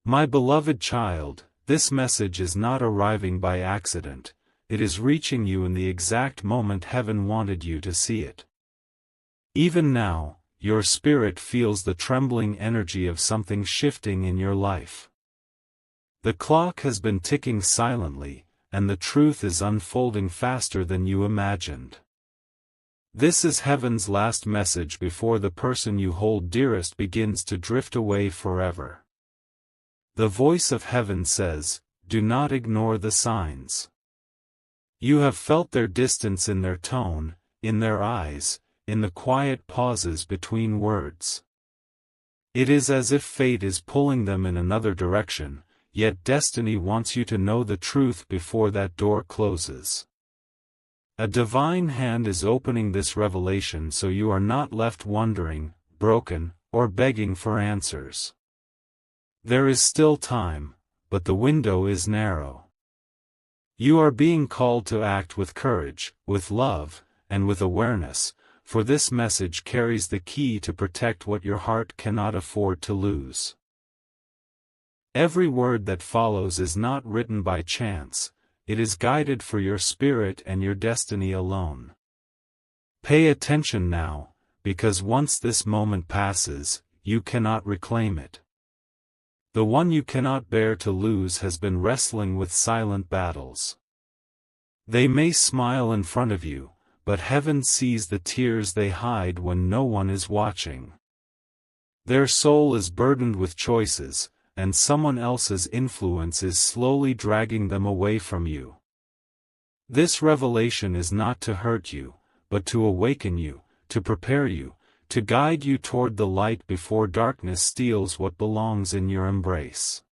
My beloved child, this message is not arriving by accident, it is reaching you in the exact moment heaven wanted you to see it. Even now, your spirit feels the trembling energy of something shifting in your life. The clock has been ticking silently, and the truth is unfolding faster than you imagined. This is heaven's last message before the person you hold dearest begins to drift away forever. The voice of heaven says, do not ignore the signs. You have felt their distance in their tone, in their eyes, in the quiet pauses between words. It is as if fate is pulling them in another direction, yet destiny wants you to know the truth before that door closes. A divine hand is opening this revelation so you are not left wondering, broken, or begging for answers. There is still time, but the window is narrow. You are being called to act with courage, with love, and with awareness, for this message carries the key to protect what your heart cannot afford to lose. Every word that follows is not written by chance, it is guided for your spirit and your destiny alone. Pay attention now, because once this moment passes, you cannot reclaim it. The one you cannot bear to lose has been wrestling with silent battles. They may smile in front of you, but heaven sees the tears they hide when no one is watching. Their soul is burdened with choices, and someone else's influence is slowly dragging them away from you. This revelation is not to hurt you, but to awaken you, to prepare you, to guide you toward the light before darkness steals what belongs in your embrace.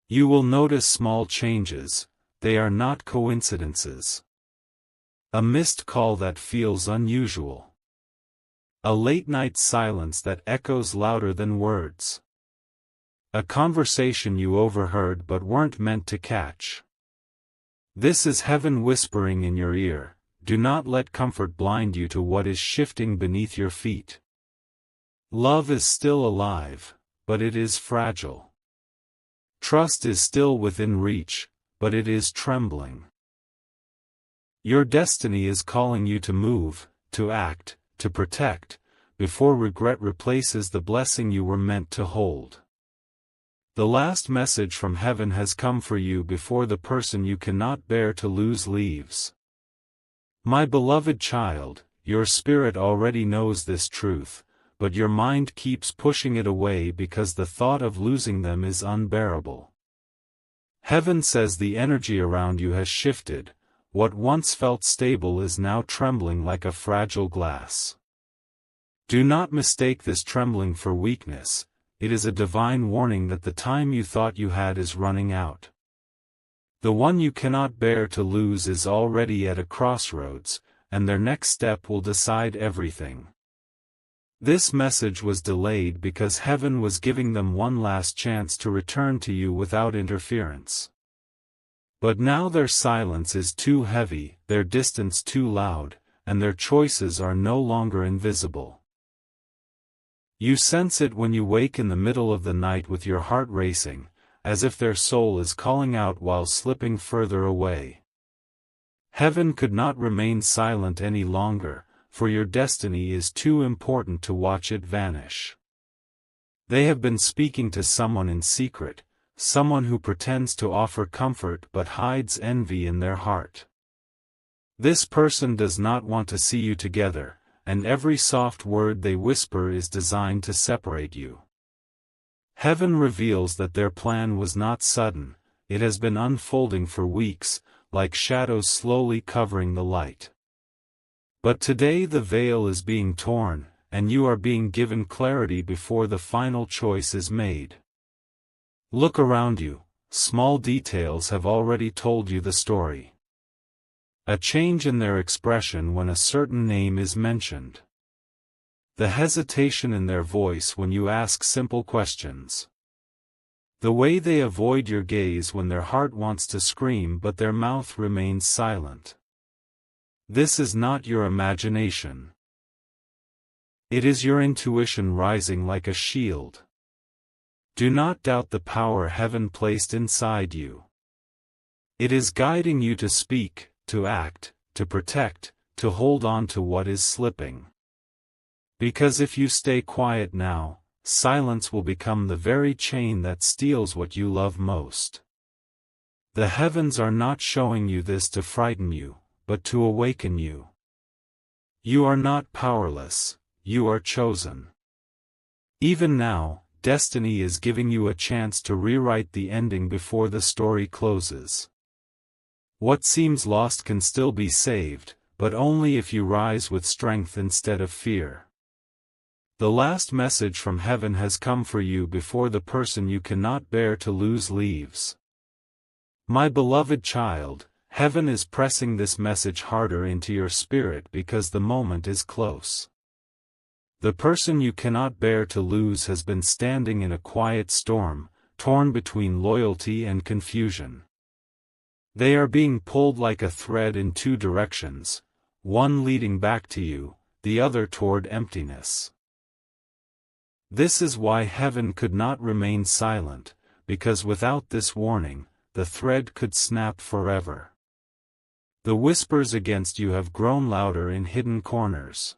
You will notice small changes, they are not coincidences. A missed call that feels unusual. A late-night silence that echoes louder than words. A conversation you overheard but weren't meant to catch. This is heaven whispering in your ear, do not let comfort blind you to what is shifting beneath your feet. Love is still alive, but it is fragile. Trust is still within reach, but it is trembling. Your destiny is calling you to move, to act, to protect, before regret replaces the blessing you were meant to hold. The last message from heaven has come for you before the person you cannot bear to lose leaves. My beloved child, your spirit already knows this truth, but your mind keeps pushing it away because the thought of losing them is unbearable. Heaven says the energy around you has shifted, what once felt stable is now trembling like a fragile glass. Do not mistake this trembling for weakness. It is a divine warning that the time you thought you had is running out. The one you cannot bear to lose is already at a crossroads, and their next step will decide everything. This message was delayed because heaven was giving them one last chance to return to you without interference. But now their silence is too heavy, their distance too loud, and their choices are no longer invisible. You sense it when you wake in the middle of the night with your heart racing, as if their soul is calling out while slipping further away. Heaven could not remain silent any longer, for your destiny is too important to watch it vanish. They have been speaking to someone in secret, someone who pretends to offer comfort but hides envy in their heart. This person does not want to see you together, and every soft word they whisper is designed to separate you. Heaven reveals that their plan was not sudden, it has been unfolding for weeks, like shadows slowly covering the light. But today the veil is being torn, and you are being given clarity before the final choice is made. Look around you, small details have already told you the story. A change in their expression when a certain name is mentioned. The hesitation in their voice when you ask simple questions. The way they avoid your gaze when their heart wants to scream but their mouth remains silent. This is not your imagination. It is your intuition rising like a shield. Do not doubt the power heaven placed inside you. It is guiding you to speak, to act, to protect, to hold on to what is slipping. Because if you stay quiet now, silence will become the very chain that steals what you love most. The heavens are not showing you this to frighten you, but to awaken you. You are not powerless, you are chosen. Even now, destiny is giving you a chance to rewrite the ending before the story closes. What seems lost can still be saved, but only if you rise with strength instead of fear. The last message from heaven has come for you before the person you cannot bear to lose leaves. My beloved child, heaven is pressing this message harder into your spirit because the moment is close. The person you cannot bear to lose has been standing in a quiet storm, torn between loyalty and confusion. They are being pulled like a thread in two directions, one leading back to you, the other toward emptiness. This is why heaven could not remain silent, because without this warning, the thread could snap forever. The whispers against you have grown louder in hidden corners.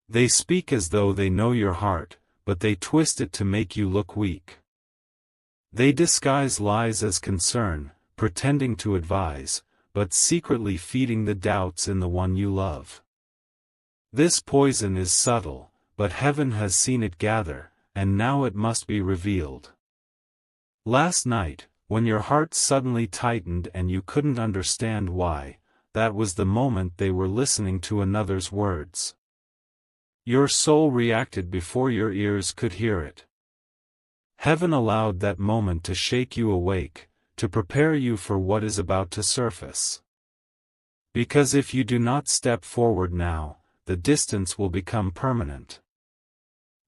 They speak as though they know your heart, but they twist it to make you look weak. They disguise lies as concern, pretending to advise, but secretly feeding the doubts in the one you love. This poison is subtle, but heaven has seen it gather, and now it must be revealed. Last night, when your heart suddenly tightened and you couldn't understand why, that was the moment they were listening to another's words. Your soul reacted before your ears could hear it. Heaven allowed that moment to shake you awake, to prepare you for what is about to surface. Because if you do not step forward now, the distance will become permanent.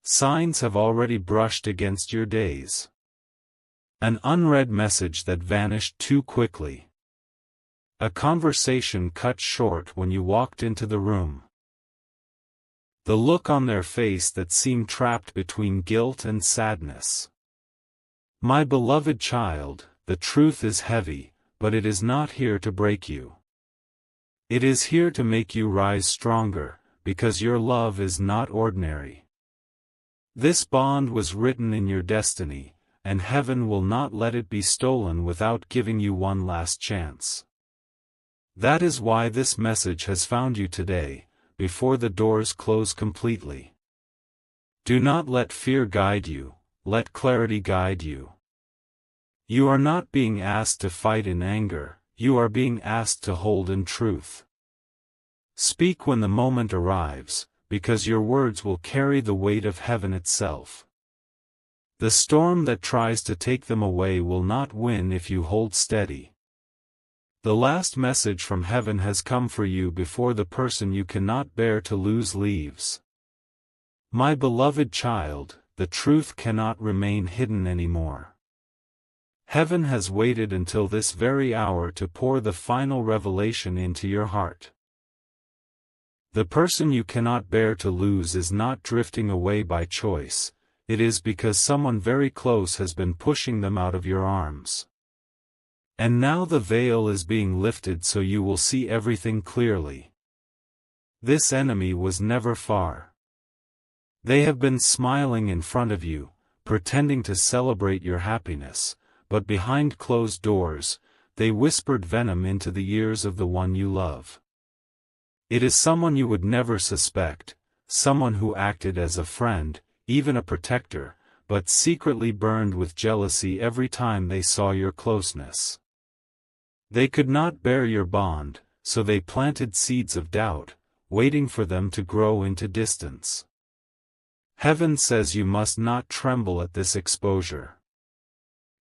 Signs have already brushed against your days. An unread message that vanished too quickly. A conversation cut short when you walked into the room. The look on their face that seemed trapped between guilt and sadness. My beloved child, the truth is heavy, but it is not here to break you. It is here to make you rise stronger, because your love is not ordinary. This bond was written in your destiny, and heaven will not let it be stolen without giving you one last chance. That is why this message has found you today, before the doors close completely. Do not let fear guide you, let clarity guide you. You are not being asked to fight in anger, you are being asked to hold in truth. Speak when the moment arrives, because your words will carry the weight of heaven itself. The storm that tries to take them away will not win if you hold steady. The last message from heaven has come for you before the person you cannot bear to lose leaves. My beloved child, the truth cannot remain hidden anymore. Heaven has waited until this very hour to pour the final revelation into your heart. The person you cannot bear to lose is not drifting away by choice, it is because someone very close has been pushing them out of your arms. And now the veil is being lifted so you will see everything clearly. This enemy was never far. They have been smiling in front of you, pretending to celebrate your happiness, but behind closed doors, they whispered venom into the ears of the one you love. It is someone you would never suspect, someone who acted as a friend, even a protector, but secretly burned with jealousy every time they saw your closeness. They could not bear your bond, so they planted seeds of doubt, waiting for them to grow into distance. Heaven says you must not tremble at this exposure.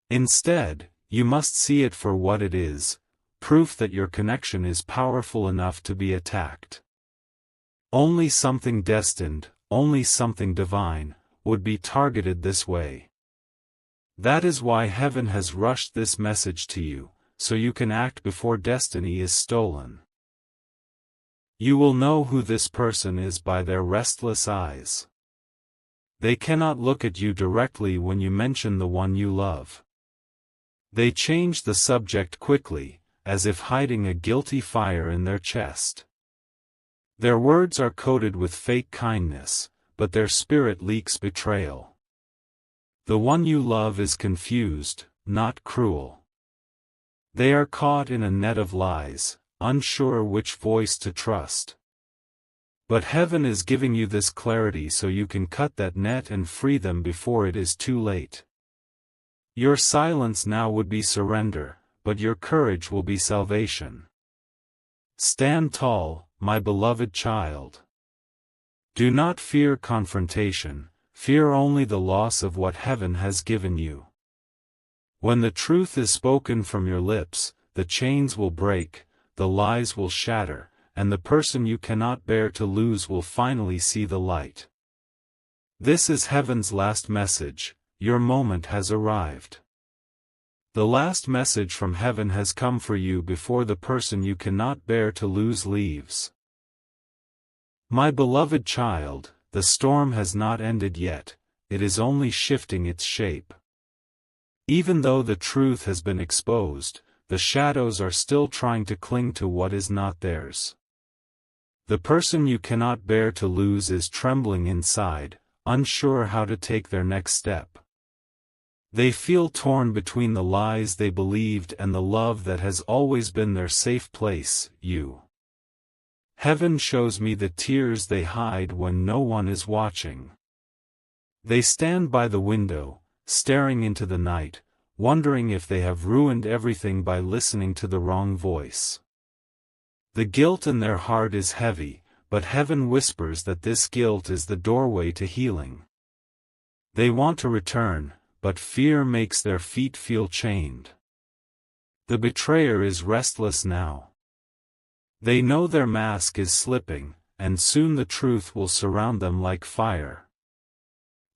Instead, you must see it for what it is, proof that your connection is powerful enough to be attacked. Only something destined, only something divine, would be targeted this way. That is why heaven has rushed this message to you, so you can act before destiny is stolen. You will know who this person is by their restless eyes. They cannot look at you directly when you mention the one you love. They change the subject quickly, as if hiding a guilty fire in their chest. Their words are coated with fake kindness, but their spirit leaks betrayal. The one you love is confused, not cruel. They are caught in a net of lies, unsure which voice to trust. But heaven is giving you this clarity so you can cut that net and free them before it is too late. Your silence now would be surrender, but your courage will be salvation. Stand tall, my beloved child. Do not fear confrontation, fear only the loss of what heaven has given you. When the truth is spoken from your lips, the chains will break, the lies will shatter, and the person you cannot bear to lose will finally see the light. This is heaven's last message. Your moment has arrived. The last message from heaven has come for you before the person you cannot bear to lose leaves. My beloved child, the storm has not ended yet, it is only shifting its shape. Even though the truth has been exposed, the shadows are still trying to cling to what is not theirs. The person you cannot bear to lose is trembling inside, unsure how to take their next step. They feel torn between the lies they believed and the love that has always been their safe place, you. Heaven shows me the tears they hide when no one is watching. They stand by the window, staring into the night, wondering if they have ruined everything by listening to the wrong voice. The guilt in their heart is heavy, but heaven whispers that this guilt is the doorway to healing. They want to return, but fear makes their feet feel chained. The betrayer is restless now. They know their mask is slipping, and soon the truth will surround them like fire.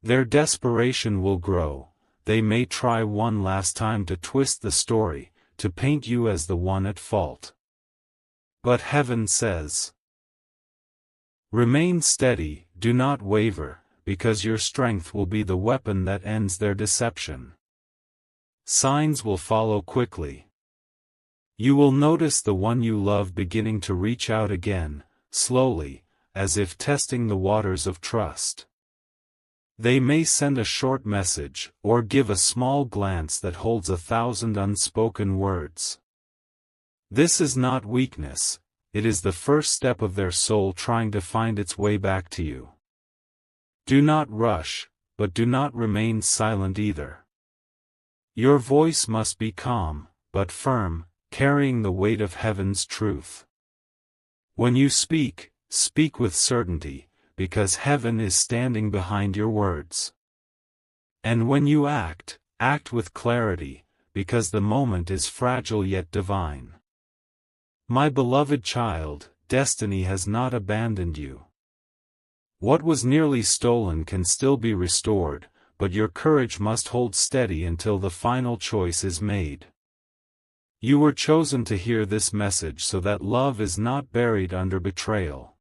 Their desperation will grow. They may try one last time to twist the story, to paint you as the one at fault. But heaven says, remain steady, do not waver, because your strength will be the weapon that ends their deception. Signs will follow quickly. You will notice the one you love beginning to reach out again, slowly, as if testing the waters of trust. They may send a short message, or give a small glance that holds 1,000 unspoken words. This is not weakness, it is the first step of their soul trying to find its way back to you. Do not rush, but do not remain silent either. Your voice must be calm, but firm, carrying the weight of heaven's truth. When you speak, speak with certainty, because heaven is standing behind your words. And when you act, act with clarity, because the moment is fragile yet divine. My beloved child, destiny has not abandoned you. What was nearly stolen can still be restored, but your courage must hold steady until the final choice is made. You were chosen to hear this message so that love is not buried under betrayal.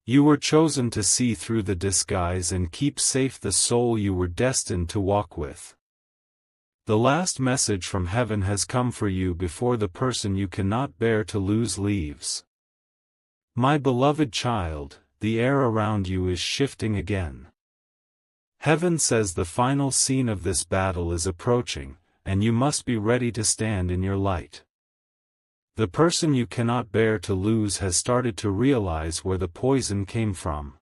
You were chosen to see through the disguise and keep safe the soul you were destined to walk with. The last message from heaven has come for you before the person you cannot bear to lose leaves. My beloved child, the air around you is shifting again. Heaven says the final scene of this battle is approaching, and you must be ready to stand in your light. The person you cannot bear to lose has started to realize where the poison came from.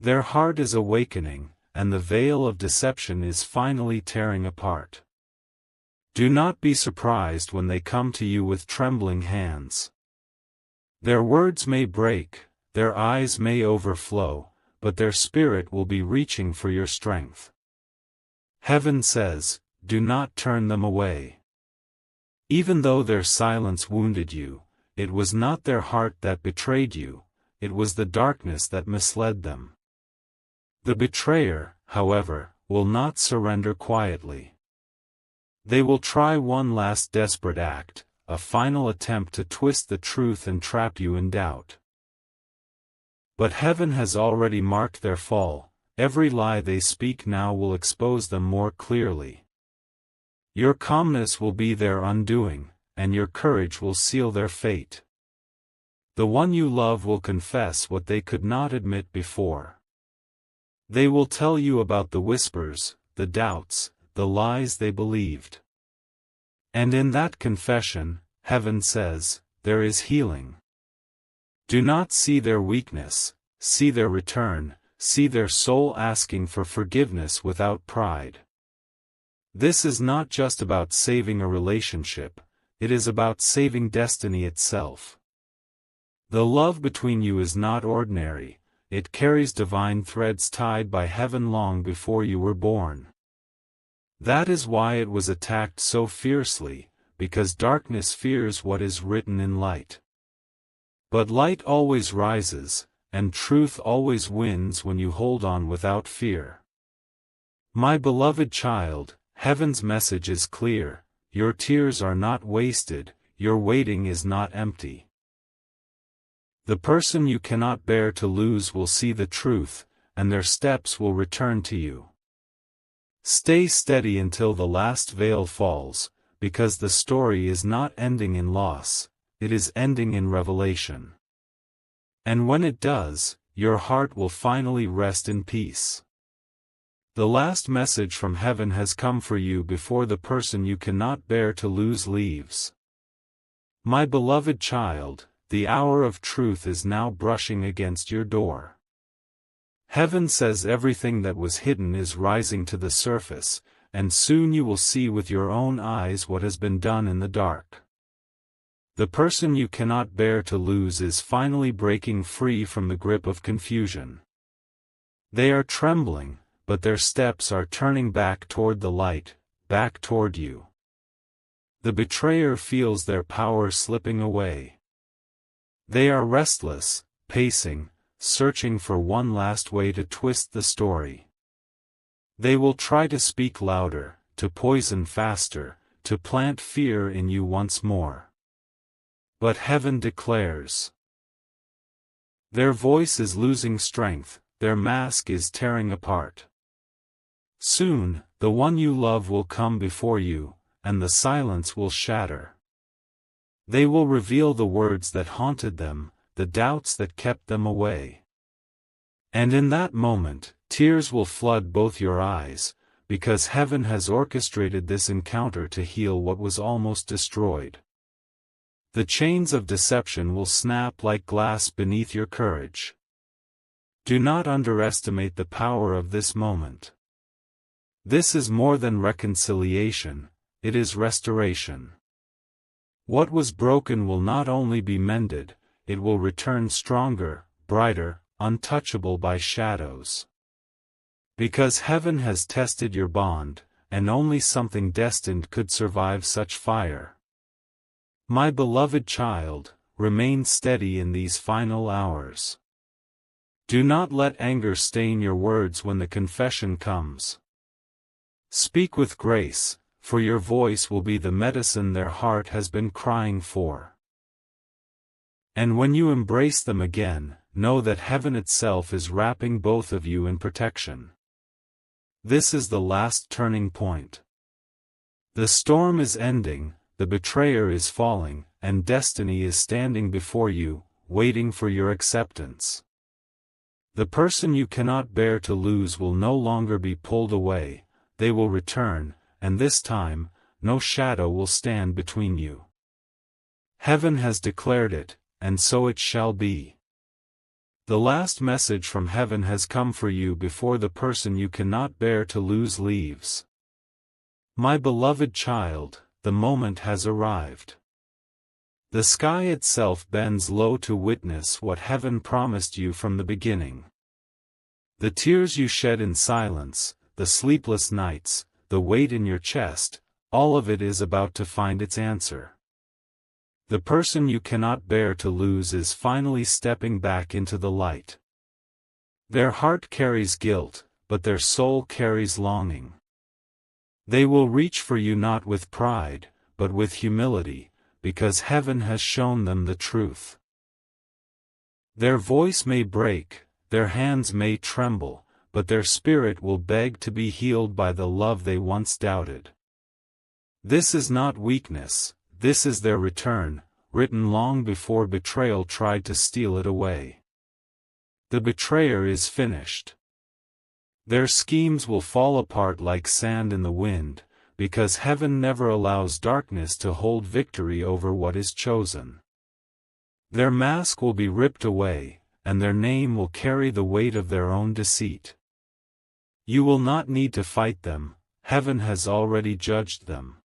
Their heart is awakening, and the veil of deception is finally tearing apart. Do not be surprised when they come to you with trembling hands. Their words may break, their eyes may overflow, but their spirit will be reaching for your strength. Heaven says, do not turn them away. Even though their silence wounded you, it was not their heart that betrayed you, it was the darkness that misled them. The betrayer, however, will not surrender quietly. They will try one last desperate act, a final attempt to twist the truth and trap you in doubt. But heaven has already marked their fall, every lie they speak now will expose them more clearly. Your calmness will be their undoing, and your courage will seal their fate. The one you love will confess what they could not admit before. They will tell you about the whispers, the doubts, the lies they believed. And in that confession, heaven says, there is healing. Do not see their weakness, see their return, see their soul asking for forgiveness without pride. This is not just about saving a relationship, it is about saving destiny itself. The love between you is not ordinary, it carries divine threads tied by heaven long before you were born. That is why it was attacked so fiercely, because darkness fears what is written in light. But light always rises, and truth always wins when you hold on without fear. My beloved child, heaven's message is clear, your tears are not wasted, your waiting is not empty. The person you cannot bear to lose will see the truth, and their steps will return to you. Stay steady until the last veil falls, because the story is not ending in loss, it is ending in revelation. And when it does, your heart will finally rest in peace. The last message from heaven has come for you before the person you cannot bear to lose leaves. My beloved child, the hour of truth is now brushing against your door. Heaven says everything that was hidden is rising to the surface, and soon you will see with your own eyes what has been done in the dark. The person you cannot bear to lose is finally breaking free from the grip of confusion. They are trembling, but their steps are turning back toward the light, back toward you. The betrayer feels their power slipping away. They are restless, pacing, searching for one last way to twist the story. They will try to speak louder, to poison faster, to plant fear in you once more. But heaven declares. Their voice is losing strength, their mask is tearing apart. Soon, the one you love will come before you, and the silence will shatter. They will reveal the words that haunted them, the doubts that kept them away. And in that moment, tears will flood both your eyes, because heaven has orchestrated this encounter to heal what was almost destroyed. The chains of deception will snap like glass beneath your courage. Do not underestimate the power of this moment. This is more than reconciliation, it is restoration. What was broken will not only be mended, it will return stronger, brighter, untouchable by shadows. Because heaven has tested your bond, and only something destined could survive such fire. My beloved child, remain steady in these final hours. Do not let anger stain your words when the confession comes. Speak with grace, for your voice will be the medicine their heart has been crying for. And when you embrace them again, know that heaven itself is wrapping both of you in protection. This is the last turning point. The storm is ending, the betrayer is falling, and destiny is standing before you, waiting for your acceptance. The person you cannot bear to lose will no longer be pulled away, they will return, and this time, no shadow will stand between you. Heaven has declared it, and so it shall be. The last message from heaven has come for you before the person you cannot bear to lose leaves. My beloved child, the moment has arrived. The sky itself bends low to witness what heaven promised you from the beginning. The tears you shed in silence, the sleepless nights, the weight in your chest, all of it is about to find its answer. The person you cannot bear to lose is finally stepping back into the light. Their heart carries guilt, but their soul carries longing. They will reach for you not with pride, but with humility, because heaven has shown them the truth. Their voice may break, their hands may tremble, but their spirit will beg to be healed by the love they once doubted. This is not weakness, this is their return, written long before betrayal tried to steal it away. The betrayer is finished. Their schemes will fall apart like sand in the wind, because heaven never allows darkness to hold victory over what is chosen. Their mask will be ripped away, and their name will carry the weight of their own deceit. You will not need to fight them, heaven has already judged them.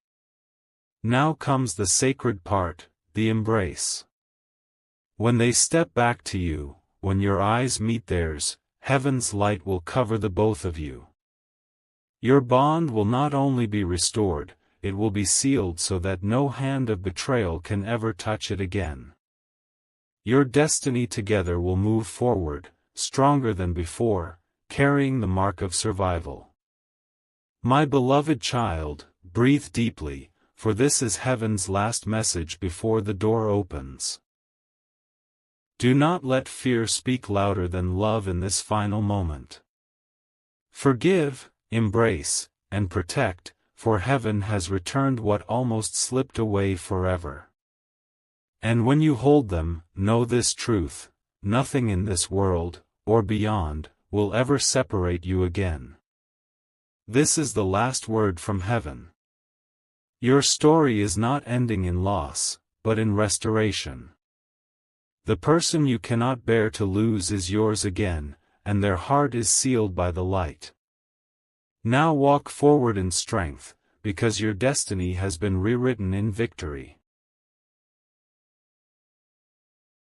Now comes the sacred part, the embrace. When they step back to you, when your eyes meet theirs, heaven's light will cover the both of you. Your bond will not only be restored, it will be sealed so that no hand of betrayal can ever touch it again. Your destiny together will move forward, stronger than before, carrying the mark of survival. My beloved child, breathe deeply, for this is heaven's last message before the door opens. Do not let fear speak louder than love in this final moment. Forgive, embrace, and protect, for heaven has returned what almost slipped away forever. And when you hold them, know this truth: nothing in this world, or beyond, will ever separate you again. This is the last word from heaven. Your story is not ending in loss, but in restoration. The person you cannot bear to lose is yours again, and their heart is sealed by the light. Now walk forward in strength, because your destiny has been rewritten in victory.